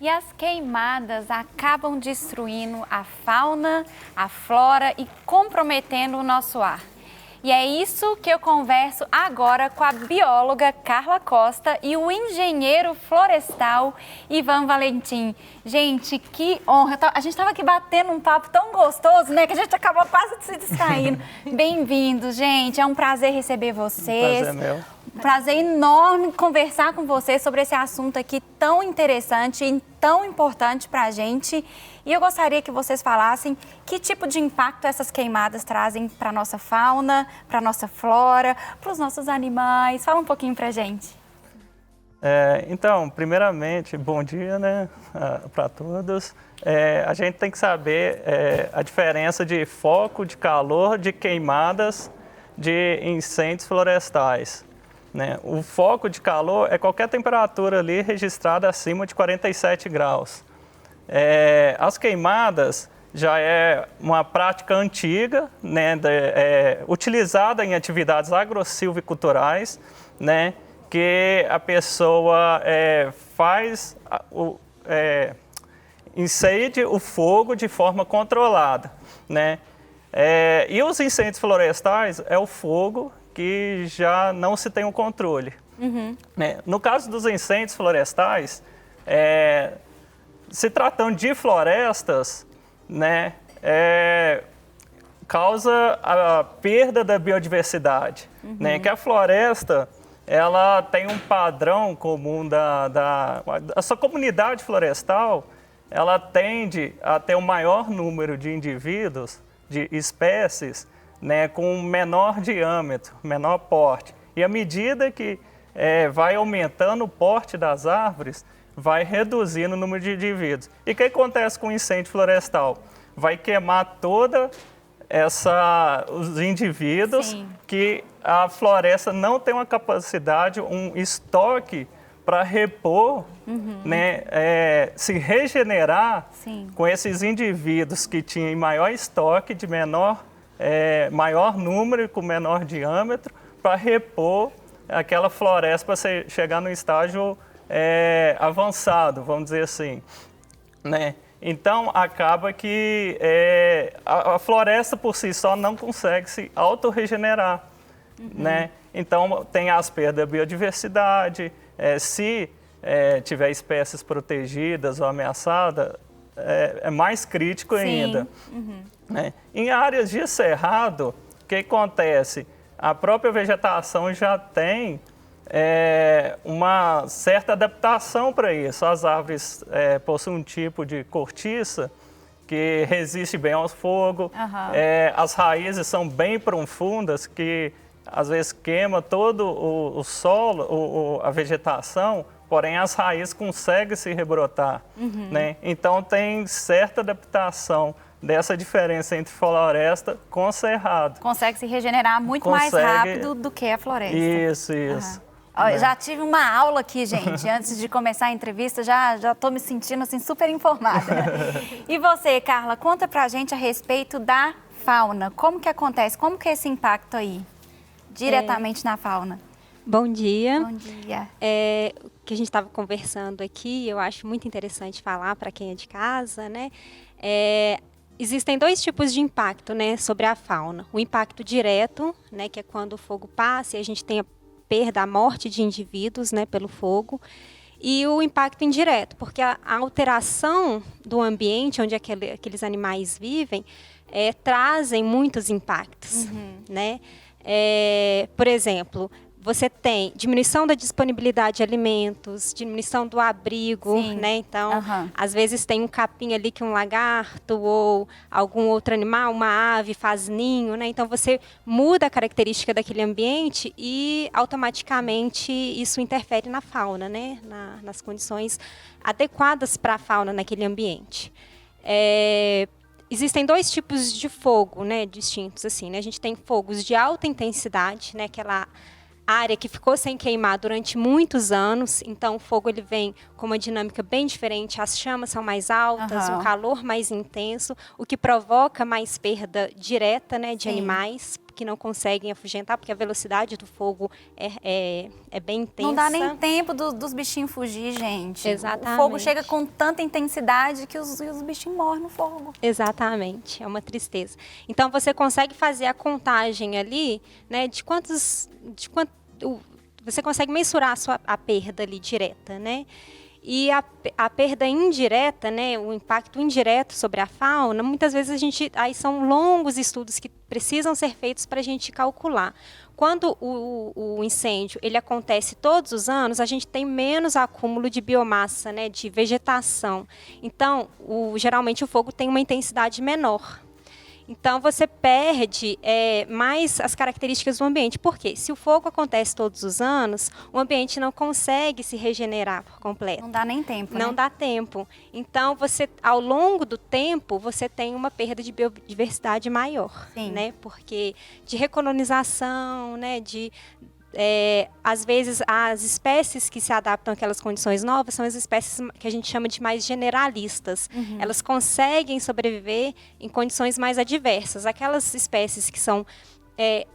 E as queimadas acabam destruindo a fauna, a flora e comprometendo o nosso ar. E é isso que eu converso agora com a bióloga Carla Costa e o engenheiro florestal Ivan Valentim. Gente, que honra! A gente estava aqui batendo um papo tão gostoso, né? Que a gente acabou quase se distraindo. Bem-vindos, gente. É um prazer receber vocês. Prazer meu. Prazer enorme conversar com vocês sobre esse assunto aqui tão interessante e tão importante para a gente. E eu gostaria que vocês falassem que tipo de impacto essas queimadas trazem para a nossa fauna, para a nossa flora, para os nossos animais. Fala um pouquinho para a gente. Então, primeiramente, bom dia, né, para todos. A gente tem que saber a diferença de foco de calor, de queimadas, de incêndios florestais. Né? O foco de calor é qualquer temperatura ali registrada acima de 47 graus. As queimadas já é uma prática antiga, né, utilizada em atividades agrosilviculturais, né, que a pessoa incende o fogo de forma controlada. Né? E os incêndios florestais é o fogo que já não se tem o controle. Uhum. Né? No caso dos incêndios florestais, se tratando de florestas, né, causa a perda da biodiversidade. Uhum. Né? Que a floresta ela tem um padrão comum a sua comunidade florestal, ela tende a ter um maior número de indivíduos, de espécies, né, com menor diâmetro, menor porte. E à medida que vai aumentando o porte das árvores, vai reduzindo o número de indivíduos. E o que acontece com o incêndio florestal? Vai queimar toda os indivíduos. Sim. Que a floresta não tem uma capacidade, um estoque para repor, uhum. Né, se regenerar. Sim. Com esses indivíduos que tinham maior estoque, de maior número e com menor diâmetro, para repor aquela floresta para chegar no estágio avançado, vamos dizer assim. Né? Então, acaba que a floresta por si só não consegue se autorregenerar. Uhum. Né? Então, tem as perdas da biodiversidade, se tiver espécies protegidas ou ameaçadas, é mais crítico. Sim. Ainda. Uhum. Né? Em áreas de cerrado, o que acontece? A própria vegetação já tem uma certa adaptação para isso. As árvores possuem um tipo de cortiça que resiste bem ao fogo. Uhum. As raízes são bem profundas, que às vezes queima todo o solo, a vegetação, porém as raízes conseguem se rebrotar. Uhum. Né? Então tem certa adaptação dessa diferença entre floresta com cerrado. Consegue se regenerar muito mais rápido do que a floresta. Isso. Uhum. Né? Já tive uma aula aqui, gente, antes de começar a entrevista, já estou me sentindo assim super informada. E você, Carla, conta pra gente a respeito da fauna. Como que acontece? Como que é esse impacto aí, diretamente na fauna? Bom dia. Bom dia. O que a gente estava conversando aqui, eu acho muito interessante falar para quem é de casa, né? Existem dois tipos de impacto, né, sobre a fauna. O impacto direto, né, que é quando o fogo passa e a gente tem a perda, a morte de indivíduos, né, pelo fogo. E o impacto indireto, porque a alteração do ambiente onde aqueles animais vivem trazem muitos impactos. Uhum. Né? Por exemplo, você tem diminuição da disponibilidade de alimentos, diminuição do abrigo, né? Então, às vezes tem um capim ali que um lagarto ou algum outro animal, uma ave faz ninho, né? Então, você muda a característica daquele ambiente e automaticamente isso interfere na fauna, né? Nas condições adequadas para a fauna naquele ambiente. Existem dois tipos de fogo, né? Distintos, assim, né? A gente tem fogos de alta intensidade, né? Aquela área que ficou sem queimar durante muitos anos, então o fogo ele vem com uma dinâmica bem diferente, as chamas são mais altas, um calor mais intenso, o que provoca mais perda direta, né, de animais, que não conseguem afugentar, porque a velocidade do fogo é bem intensa. Não dá nem tempo dos bichinhos fugir, gente. Exatamente. O fogo chega com tanta intensidade que os bichinhos morrem no fogo. Exatamente, é uma tristeza. Então você consegue fazer a contagem ali, né, você consegue mensurar a perda ali direta, né? E a perda indireta, né, o impacto indireto sobre a fauna, muitas vezes aí são longos estudos que precisam ser feitos para a gente calcular. Quando o incêndio ele acontece todos os anos, a gente tem menos acúmulo de biomassa, né, de vegetação. Então, geralmente o fogo tem uma intensidade menor. Então, você perde mais as características do ambiente. Por quê? Se o fogo acontece todos os anos, o ambiente não consegue se regenerar por completo. Não dá nem tempo, Não né? dá tempo. Então, ao longo do tempo, você tem uma perda de biodiversidade maior. Sim. Né? Porque de recolonização, né? Às vezes, as espécies que se adaptam àquelas condições novas são as espécies que a gente chama de mais generalistas. Elas conseguem sobreviver em condições mais adversas. Aquelas espécies que são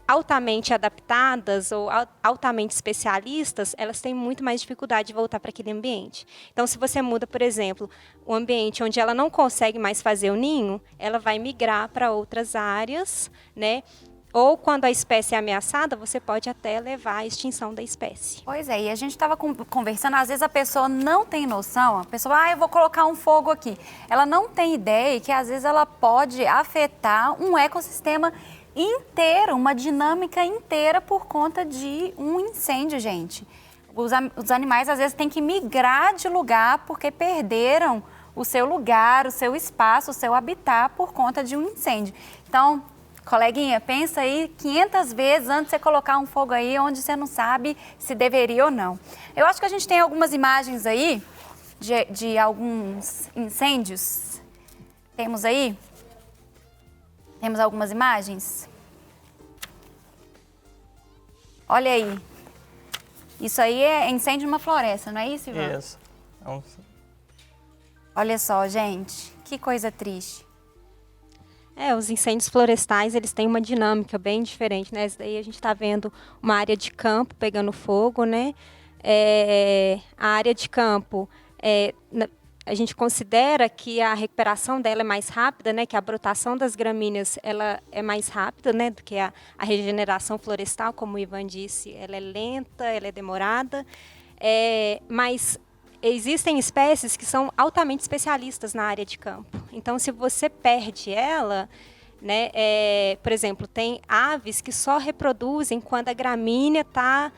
altamente adaptadas ou altamente especialistas, elas têm muito mais dificuldade de voltar para aquele ambiente. Então, se você muda, por exemplo, o ambiente onde ela não consegue mais fazer o ninho, ela vai migrar para outras áreas, né? Ou quando a espécie é ameaçada, você pode até levar à extinção da espécie. Pois é, e a gente estava conversando, às vezes a pessoa não tem noção, a pessoa, eu vou colocar um fogo aqui. Ela não tem ideia que às vezes ela pode afetar um ecossistema inteiro, uma dinâmica inteira por conta de um incêndio, gente. Os animais às vezes têm que migrar de lugar porque perderam o seu lugar, o seu espaço, o seu habitat por conta de um incêndio. Então, coleguinha, pensa aí 500 vezes antes de você colocar um fogo aí onde você não sabe se deveria ou não. Eu acho que a gente tem algumas imagens aí de alguns incêndios. Temos aí? Temos algumas imagens? Olha aí. Isso aí é incêndio numa floresta, não é isso, Ivan? Isso. Olha só, gente, que coisa triste. Os incêndios florestais, eles têm uma dinâmica bem diferente, né? Daí a gente está vendo uma área de campo pegando fogo, né? A área de campo, a gente considera que a recuperação dela é mais rápida, né? Que a brotação das gramíneas, ela é mais rápida, né? Do que a regeneração florestal, como o Ivan disse, ela é lenta, ela é demorada, mas existem espécies que são altamente especialistas na área de campo. Então, se você perde ela, né, por exemplo, tem aves que só reproduzem quando a gramínea está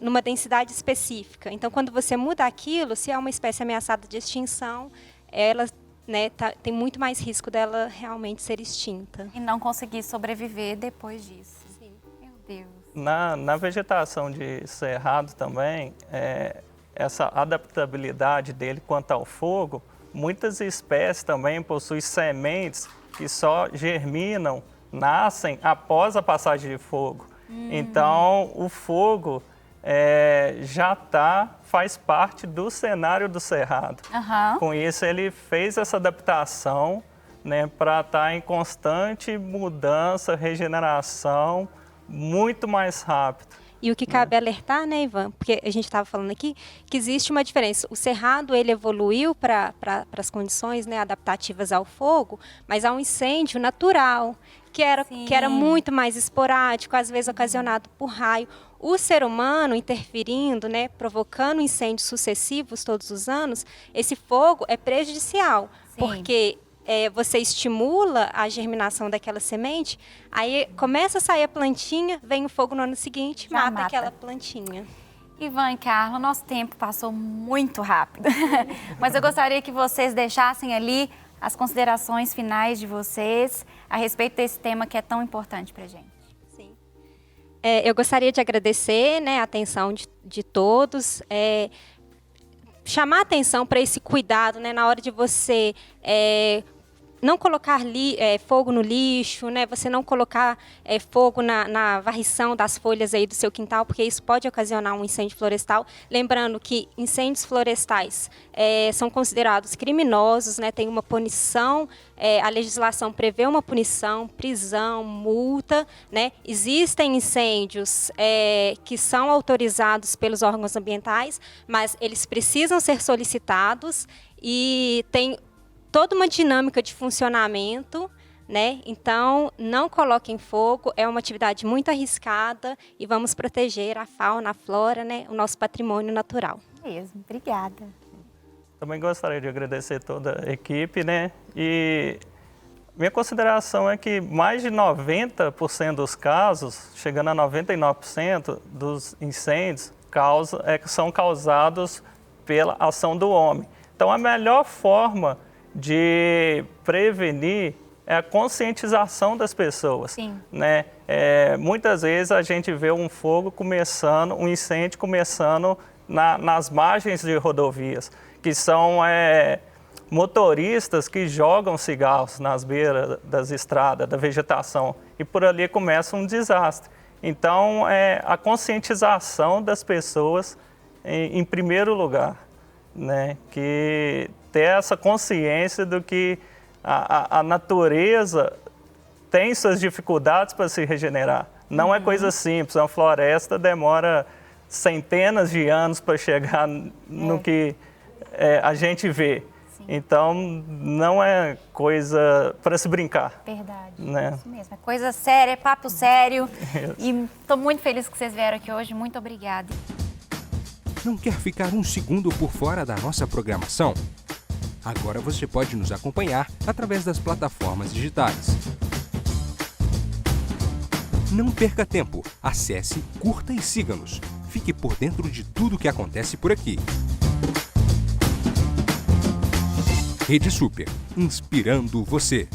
numa densidade específica. Então, quando você muda aquilo, se é uma espécie ameaçada de extinção, ela, né, tem muito mais risco dela realmente ser extinta. E não conseguir sobreviver depois disso. Sim. Meu Deus. Na vegetação de cerrado também, essa adaptabilidade dele quanto ao fogo, muitas espécies também possuem sementes que só germinam, nascem após a passagem de fogo. Então, o fogo faz parte do cenário do cerrado. Com isso, ele fez essa adaptação, né, para estar em constante mudança, regeneração, muito mais rápido. E o que cabe alertar, né, Ivan, porque a gente estava falando aqui, que existe uma diferença. O cerrado, ele evoluiu para as condições, né, adaptativas ao fogo, mas há um incêndio natural, que era muito mais esporádico, às vezes ocasionado por raio. O ser humano interferindo, né, provocando incêndios sucessivos todos os anos, esse fogo é prejudicial, porque você estimula a germinação daquela semente, aí começa a sair a plantinha, vem o fogo no ano seguinte, mata aquela plantinha. Ivan e Carla, nosso tempo passou muito rápido, mas eu gostaria que vocês deixassem ali as considerações finais de vocês a respeito desse tema que é tão importante para a gente. Sim. Eu gostaria de agradecer, né, a atenção de todos, chamar a atenção para esse cuidado, né, na hora de você não colocar fogo no lixo, né? Você não colocar fogo na varrição das folhas aí do seu quintal, porque isso pode ocasionar um incêndio florestal. Lembrando que incêndios florestais são considerados criminosos, né? Tem uma punição, a legislação prevê uma punição, prisão, multa, né? Existem incêndios que são autorizados pelos órgãos ambientais, mas eles precisam ser solicitados e tem toda uma dinâmica de funcionamento, né? Então, não coloquem fogo, é uma atividade muito arriscada e vamos proteger a fauna, a flora, né? O nosso patrimônio natural. Mesmo, obrigada. Também gostaria de agradecer toda a equipe, né? E minha consideração é que mais de 90% dos casos, chegando a 99% dos incêndios, são causados pela ação do homem. Então, a melhor forma de prevenir é a conscientização das pessoas. Sim. Né? Muitas vezes a gente vê um incêndio começando nas margens de rodovias, que são motoristas que jogam cigarros nas beiras das estradas, da vegetação, e por ali começa um desastre. Então, a conscientização das pessoas em primeiro lugar, né? Que ter essa consciência do que a natureza tem suas dificuldades para se regenerar. Não é coisa simples, uma floresta demora centenas de anos para chegar no que a gente vê. Sim. Então, não é coisa para se brincar. Verdade, né? Isso mesmo. É coisa séria, é papo sério. E estou muito feliz que vocês vieram aqui hoje. Muito obrigada. Não quer ficar um segundo por fora da nossa programação? Agora você pode nos acompanhar através das plataformas digitais. Não perca tempo. Acesse, curta e siga-nos. Fique por dentro de tudo o que acontece por aqui. Rede Super, inspirando você.